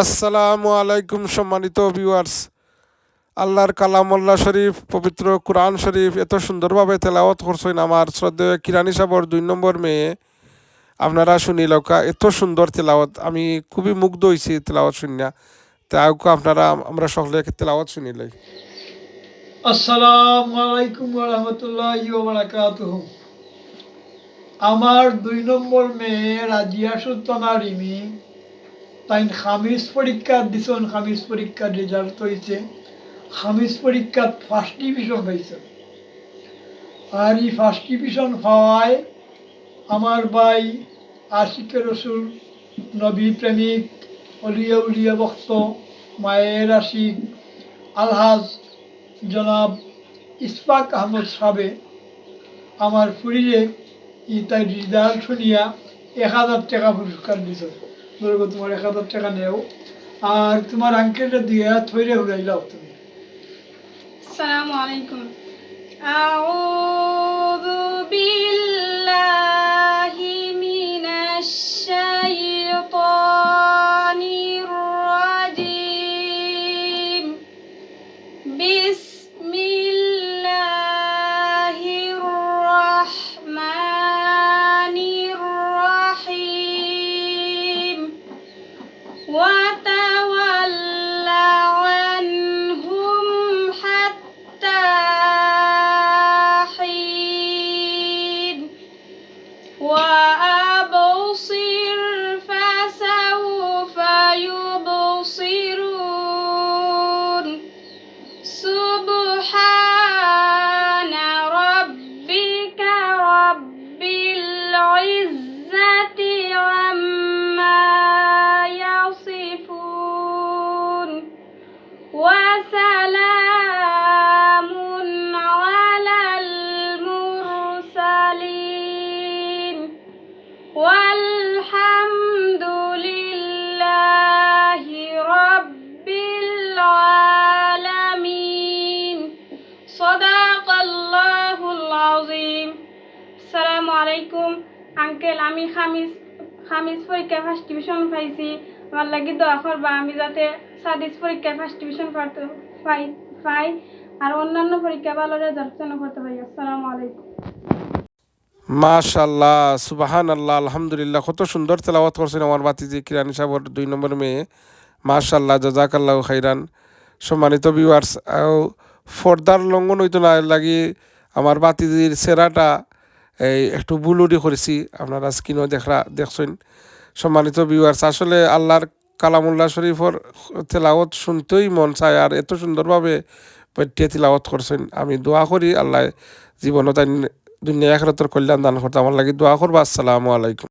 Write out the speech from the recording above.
আসসালামু আলাইকুম সম্মানিত ভিউয়ার্স। আল্লাহর কালামুল্লাহ শরীফ পবিত্র কুরআন শরীফ এত সুন্দরভাবে তেলাওয়াত করছেন আমার শ্রদ্ধেয় কিরানি সাবর 2 নম্বর মেয়ে। আপনারা শুনিলকা এত সুন্দর তেলাওয়াত, আমি খুবই মুগ্ধ হয়েছি তেলাওয়াত শুনিয়া। তাও আপনারা আমরা সকলে তেলাওয়াত শুনিলাই। আসসালামু আলাইকুম ওয়া রাহমাতুল্লাহি ওয়া বারাকাতুহু। আমার 2 নম্বর মেয়ে রাজিয়া সুলতানা রিমি তাই খামিজ পরীক্ষা দিছেন। খামিজ পরীক্ষার রেজাল্ট হয়েছে, খামিজ পরীক্ষাত ফার্স্ট ডিভিশন পাইছে। আর এই ফার্স্ট ডিভিশন পাওয়ায় আমার ভাই আশিকে রসুল, নবী প্রেমিক, অলিয়া উলিয়া ভক্ত, মায়ের আশিক আলহাজ জনাব ইসফাক আহমদ সাহেবে আমার ফুরিয়ে তাই রেজাল্ট শুনিয়া 1000 টাকা পুরস্কার দিত। বলবো তোমার 1000 টাকা নেও, আর তোমার আঙ্কেলটা দিয়ে থইরে উড়াইলাও তুমি। আসসালামু আলাইকুম। আউযু বিল্লাহি মিনাশ শাইতানির রাজিম। বিসমিল্লাহির রাহমানির রাহিম। ওয়া তাওয়াল্লা আনহুম হাত্তা হিন। ওয়া আবসির ফাসাউফা ইউবসিরুন। সুবহানা রাব্বিকা রাব্বিল ইজ্জাতি আম্মা ইয়াসিফুন। ওয়া সালামুন আলাল মুরসালিন। ওয়ালহামদুলিল্লাহি রাব্বিল আলামিন। সাদাকাল্লাহুল আযীম। আসসালামু আলাইকুম আঙ্কেল, আমি খামিজ পরীক্ষায় ফার্স্ট ডিভিশন পাইছি। আমার লাগি দোয়া করবা আমি যাতে সাদিস পরীক্ষায় ফার্স্ট ডিভিশন পাই আর অন্যান্য পরীক্ষা ভালো রেজাল্ট যেন করতে পারি। আসসালামু আলাইকুম। মাশাআল্লাহ, সুবহানাল্লাহ, আলহামদুলিল্লাহ, কত সুন্দর তেলাওয়াত করছেন আমার বাতিজি কিরানি সাবর 2 নম্বর মেয়ে। মাশাআল্লাহ, জাযাকাল্লাহু খাইরান। সম্মানিত ভিউয়ার্স, ফর্দার লঙ্ঘন হইতো না লাগি আমার বাতিজির চেহারাটা এই একটু বুলুরি করেছি, আপনারা স্ক্রিনও দেখছেন। সম্মানিত ভিউয়ার্স, আসলে আল্লাহর কালামুল্লাহ শরীফর তেলাওয়াত শুনতেই মন চায়, আর এত সুন্দরভাবে পেটিয়ে তেলাওয়াত করছেন। আমি দোয়া করি আল্লাহ জীবনত দুনিয়া আখিরাতের কল্যাণ দান করতে। আমার লাগি দোয়া করবা। আসসালামু আলাইকুম।